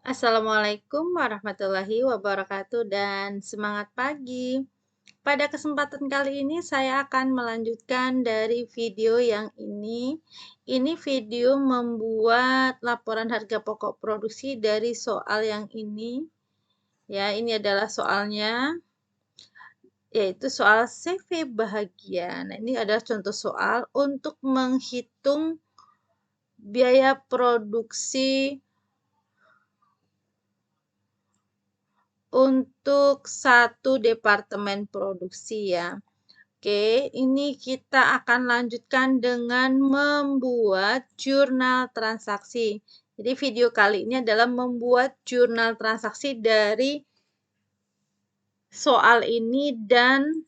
Assalamualaikum warahmatullahi wabarakatuh dan semangat pagi. Pada kesempatan kali ini saya akan melanjutkan dari video yang ini. Ini video membuat laporan harga pokok produksi dari soal yang ini. Ya, ini adalah soalnya, yaitu soal CV bahagia. Nah, ini adalah contoh soal untuk menghitung biaya produksi untuk satu departemen produksi ya. Oke, ini kita akan lanjutkan dengan membuat jurnal transaksi. Jadi video kali ini adalah membuat jurnal transaksi dari soal ini dan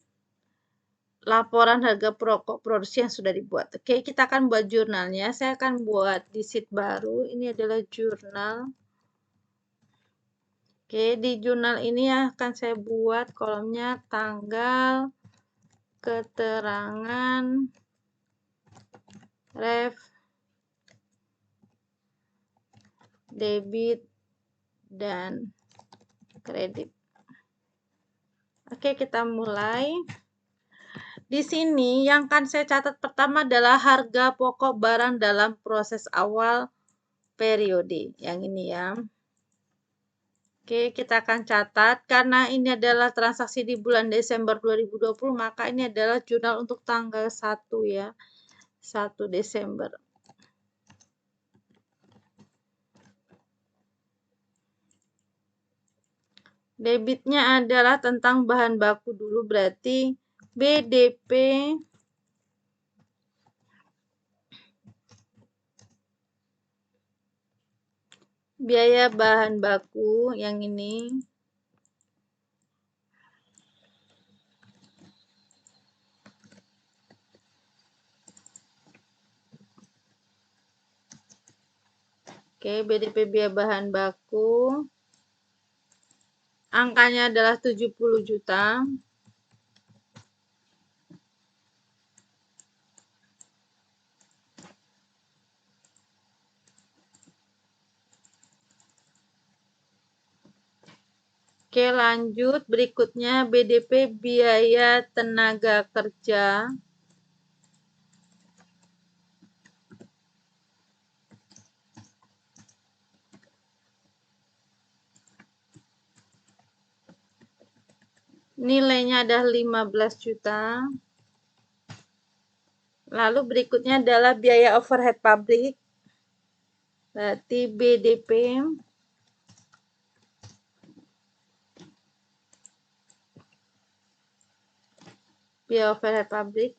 laporan harga pokok produksi yang sudah dibuat. Oke, kita akan buat jurnalnya. Saya akan buat di sheet baru. Ini adalah jurnal. Oke, di jurnal ini akan saya buat kolomnya tanggal, keterangan, ref, debit, dan kredit. Oke, kita mulai. Di sini yang akan saya catat pertama adalah harga pokok barang dalam proses awal periode. Yang ini ya. Oke, kita akan catat karena ini adalah transaksi di bulan Desember 2020, maka ini adalah jurnal untuk tanggal 1 ya. 1 Desember. Debitnya adalah tentang bahan baku dulu, berarti BDP biaya bahan baku yang ini. Oke, BDP biaya bahan baku. Angkanya adalah 70 juta. Oke, lanjut. Berikutnya BDP biaya tenaga kerja. Nilainya adalah 15 juta. Lalu berikutnya adalah biaya overhead pabrik. Berarti BDP biaya overhead pabrik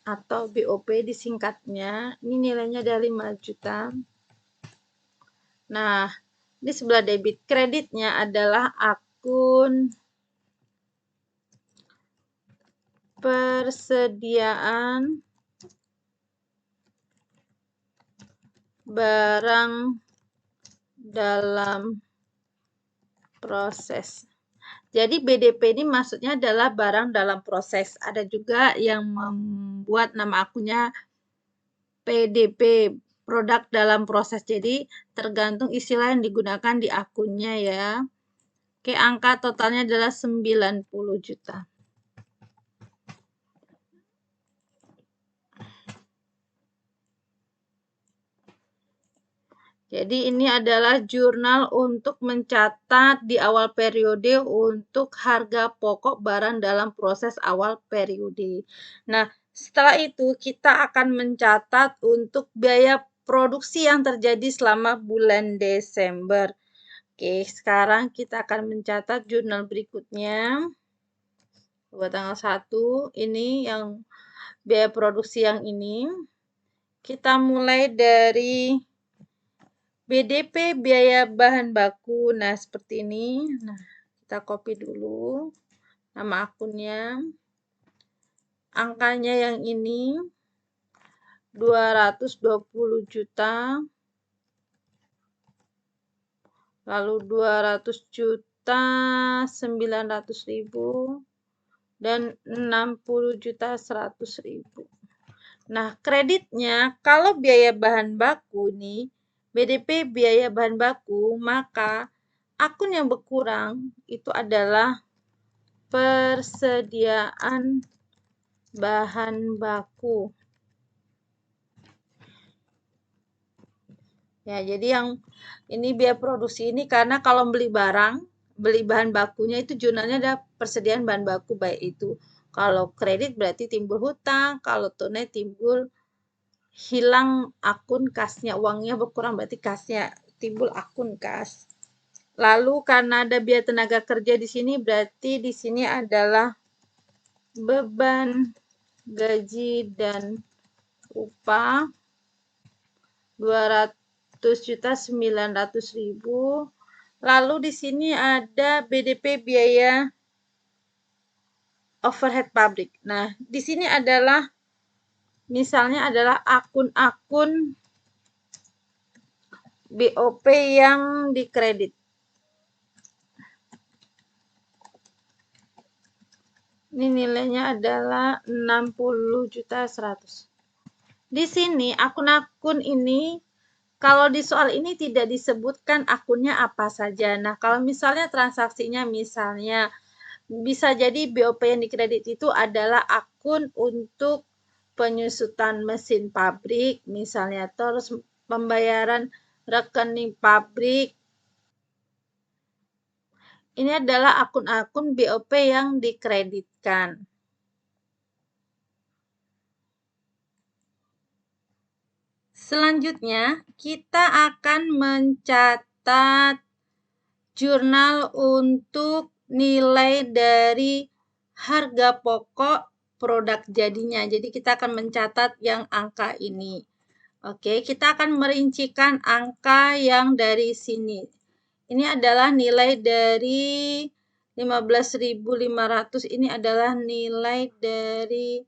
atau BOP disingkatnya. Ini nilainya ada 5 juta. Nah, di sebelah debit, kreditnya adalah akun persediaan barang dalam proses. Jadi BDP ini maksudnya adalah barang dalam proses. Ada juga yang membuat nama akunnya PDP, produk dalam proses. Jadi tergantung istilah yang digunakan di akunnya ya. Oke, angka totalnya adalah 90 juta. Jadi ini adalah jurnal untuk mencatat di awal periode untuk harga pokok barang dalam proses awal periode. Nah, setelah itu kita akan mencatat untuk biaya produksi yang terjadi selama bulan Desember. Oke, sekarang kita akan mencatat jurnal berikutnya. Buat tanggal 1, ini yang biaya produksi yang ini. Kita mulai dari BDP biaya bahan baku. Nah, seperti ini. Nah, kita copy dulu nama akunnya. Angkanya yang ini 220 juta. Lalu 200 juta 900.000 dan 60 juta 100.000. Nah, kreditnya kalau biaya bahan baku nih, BDP biaya bahan baku, maka akun yang berkurang itu adalah persediaan bahan baku. Ya, jadi yang ini biaya produksi ini karena kalau beli barang, beli bahan bakunya itu jurnalnya ada persediaan bahan baku baik itu. Kalau kredit berarti timbul hutang, kalau tunai timbul hilang akun kasnya, uangnya berkurang berarti kasnya timbul akun kas. Lalu karena ada biaya tenaga kerja di sini berarti di sini adalah beban gaji dan upah 200.900.000. Lalu di sini ada BDP biaya overhead pabrik. Nah, di sini adalah misalnya adalah akun-akun BOP yang dikredit. Ini nilainya adalah 60.100.000. Di sini akun-akun ini kalau di soal ini tidak disebutkan akunnya apa saja. Nah, kalau misalnya transaksinya misalnya bisa jadi BOP yang dikredit itu adalah akun untuk penyusutan mesin pabrik, misalnya terus pembayaran rekening pabrik. Ini adalah akun-akun BOP yang dikreditkan. Selanjutnya, kita akan mencatat jurnal untuk nilai dari harga pokok produk jadinya. Jadi kita akan mencatat yang angka ini. Oke, kita akan merincikan angka yang dari sini. Ini adalah nilai dari 15.500. Ini adalah nilai dari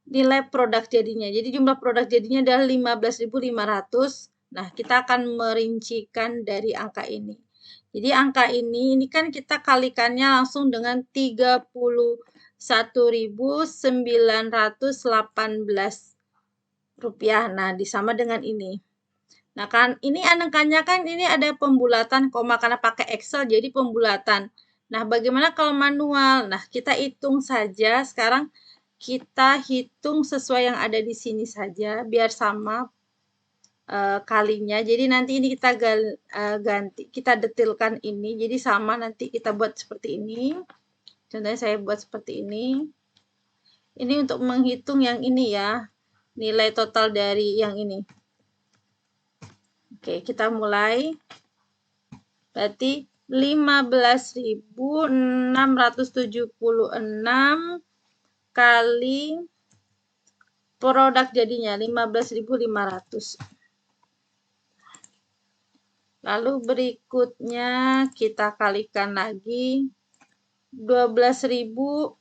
nilai produk jadinya. Jadi jumlah produk jadinya adalah 15.500. Nah, kita akan merincikan dari angka ini. Jadi angka ini kan kita kalikannya langsung dengan 31.918 rupiah. Nah, disama dengan ini. Nah, kan ini angkanya kan ini ada pembulatan koma karena pakai Excel jadi pembulatan. Nah, bagaimana kalau manual? Nah, kita hitung saja sekarang kita hitung sesuai yang ada di sini saja biar sama kalinya. Jadi nanti ini kita ganti, kita detilkan ini. Jadi sama nanti kita buat seperti ini. Contohnya saya buat seperti ini. Ini untuk menghitung yang ini ya. Nilai total dari yang ini. Oke, kita mulai. Berarti 15.676 kali produk jadinya 15.500. Lalu berikutnya kita kalikan lagi 12.480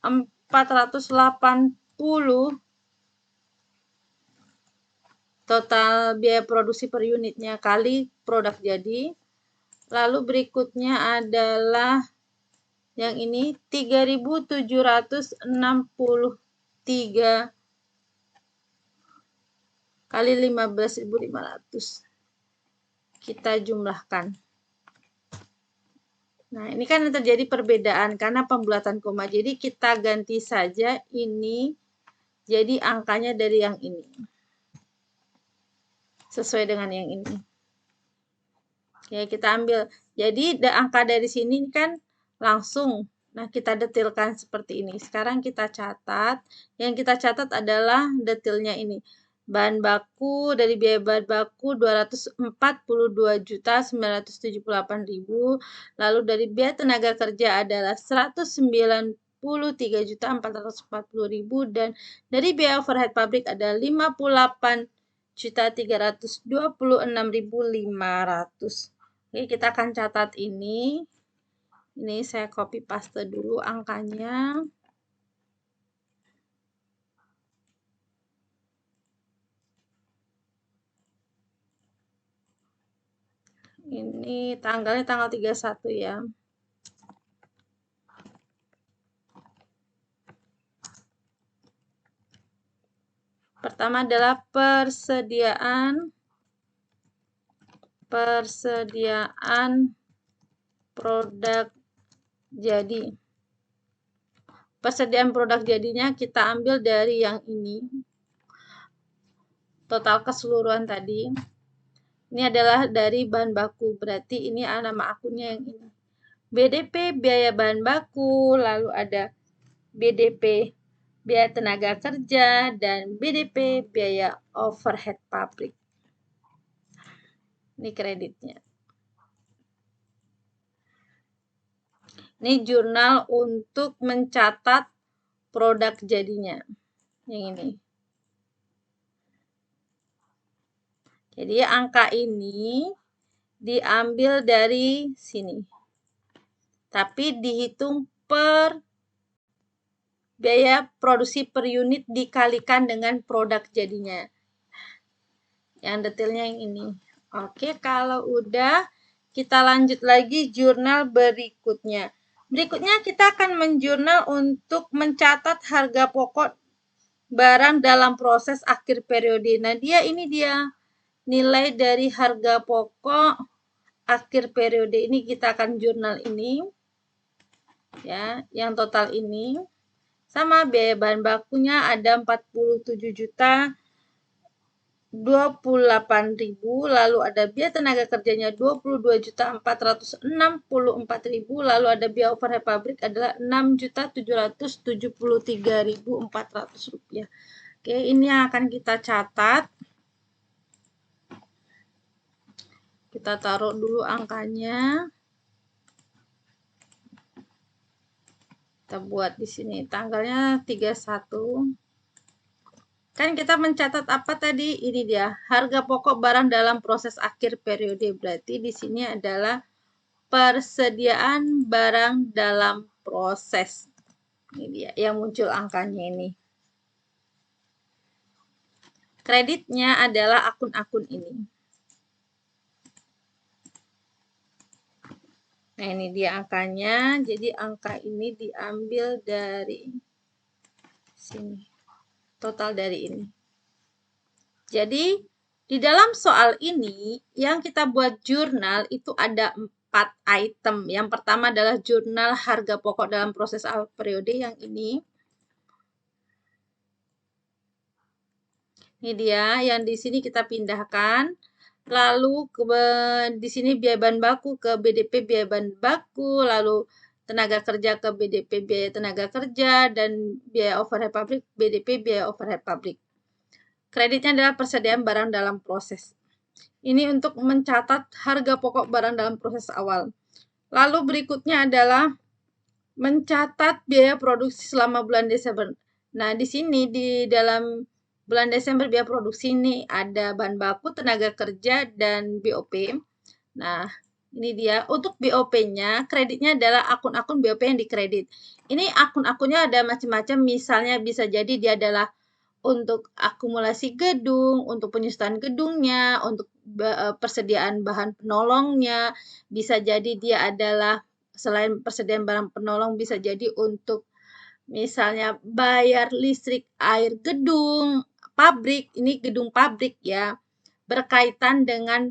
total biaya produksi per unitnya kali produk jadi. Lalu berikutnya adalah yang ini 3.763 kali 15.500. Kita jumlahkan. Nah, ini kan terjadi perbedaan karena pembulatan koma. Jadi kita ganti saja ini jadi angkanya dari yang ini. Sesuai dengan yang ini. Oke, kita ambil. Jadi angka dari sini kan langsung. Nah, kita detilkan seperti ini. Sekarang kita catat. Yang kita catat adalah detilnya ini. Bahan baku dari biaya bahan baku 242.978.000. Lalu dari biaya tenaga kerja adalah 193.440.000 dan dari biaya overhead pabrik ada 58.326.500. Oke, kita akan catat ini. Ini saya copy paste dulu angkanya. Ini tanggalnya tanggal 31 ya. Pertama adalah persediaan produk jadi. Persediaan produk jadinya kita ambil dari yang ini. Total keseluruhan tadi. Ini adalah dari bahan baku, berarti ini nama akunnya yang ini. BDP biaya bahan baku, lalu ada BDP biaya tenaga kerja, dan BDP biaya overhead pabrik. Ini kreditnya. Ini jurnal untuk mencatat produk jadinya. Yang ini. Jadi angka ini diambil dari sini. Tapi dihitung per biaya produksi per unit dikalikan dengan produk jadinya. Yang detailnya yang ini. Oke, kalau udah kita lanjut lagi jurnal berikutnya. Berikutnya kita akan menjurnal untuk mencatat harga pokok barang dalam proses akhir periode. Nah, ini dia nilai dari harga pokok akhir periode. Ini kita akan jurnal ini. Ya, yang total ini sama biaya bahan bakunya ada 47.028.000, lalu ada biaya tenaga kerjanya 22.464.000, lalu ada biaya overhead pabrik adalah 6.773.400 rupiah. Oke, ini yang akan kita catat. Kita taruh dulu angkanya. Kita buat di sini tanggalnya 31. Kan kita mencatat apa tadi? Ini dia, harga pokok barang dalam proses akhir periode. Berarti di sini adalah persediaan barang dalam proses. Ini dia yang muncul angkanya ini. Kreditnya adalah akun-akun ini. Nah, ini dia angkanya. Jadi angka ini diambil dari sini. Total dari ini. Jadi, di dalam soal ini, yang kita buat jurnal itu ada 4 item. Yang pertama adalah jurnal harga pokok dalam proses awal periode yang ini. Ini dia, yang di sini kita pindahkan. Lalu di sini biaya bahan baku ke BDP biaya bahan baku, lalu tenaga kerja ke BDP biaya tenaga kerja, dan biaya overhead pabrik BDP biaya overhead pabrik. Kreditnya adalah persediaan barang dalam proses. Ini untuk mencatat harga pokok barang dalam proses awal. Lalu berikutnya adalah mencatat biaya produksi selama bulan Desember. Nah, di sini di dalam bulan Desember biaya produksi ini ada bahan baku, tenaga kerja, dan BOP. Nah, ini dia. Untuk BOP-nya, kreditnya adalah akun-akun BOP yang dikredit. Ini akun-akunnya ada macam-macam. Misalnya bisa jadi dia adalah untuk akumulasi gedung, untuk penyusutan gedungnya, untuk persediaan bahan penolongnya. Bisa jadi dia adalah selain persediaan barang penolong, bisa jadi untuk misalnya bayar listrik, air gedung, pabrik, ini gedung pabrik ya, berkaitan dengan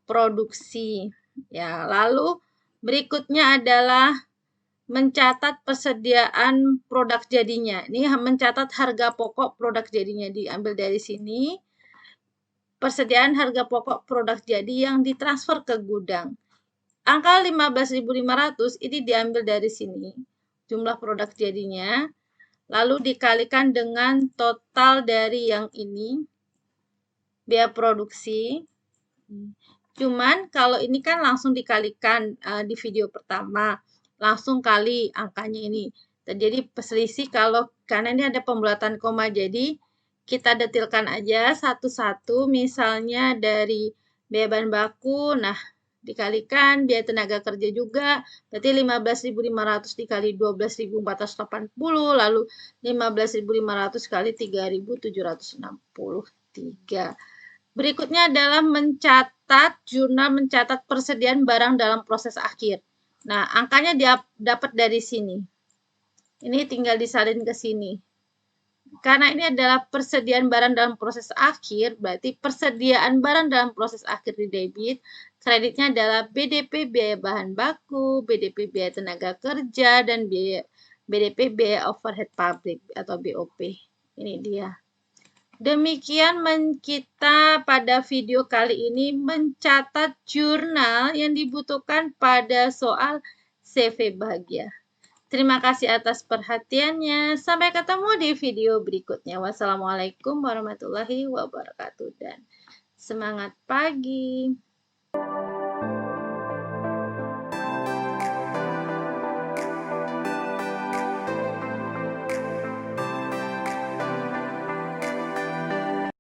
produksi. Ya, lalu berikutnya adalah mencatat persediaan produk jadinya. Ini mencatat harga pokok produk jadinya, diambil dari sini. Persediaan harga pokok produk jadi yang ditransfer ke gudang. Angka 15.500 ini diambil dari sini. Jumlah produk jadinya. Lalu dikalikan dengan total dari yang ini. Biaya produksi. Cuman kalau ini kan langsung dikalikan di video pertama. Langsung kali angkanya ini. Terjadi selisih kalau karena ini ada pembulatan koma. Jadi kita detilkan aja satu-satu. Misalnya dari biaya bahan baku. Nah, dikalikan biaya tenaga kerja juga, berarti 15.500 dikali 12.480, lalu 15.500 kali 3.763. Berikutnya adalah mencatat, jurnal mencatat persediaan barang dalam proses akhir. Nah, angkanya dapat dari sini. Ini tinggal disalin ke sini. Karena ini adalah persediaan barang dalam proses akhir, berarti persediaan barang dalam proses akhir di debit, kreditnya adalah BDP biaya bahan baku, BDP biaya tenaga kerja, dan BDP biaya overhead pabrik atau BOP. Ini dia. Demikian kita pada video kali ini mencatat jurnal yang dibutuhkan pada soal CV bahagia. Terima kasih atas perhatiannya. Sampai ketemu di video berikutnya. Wassalamualaikum warahmatullahi wabarakatuh dan semangat pagi.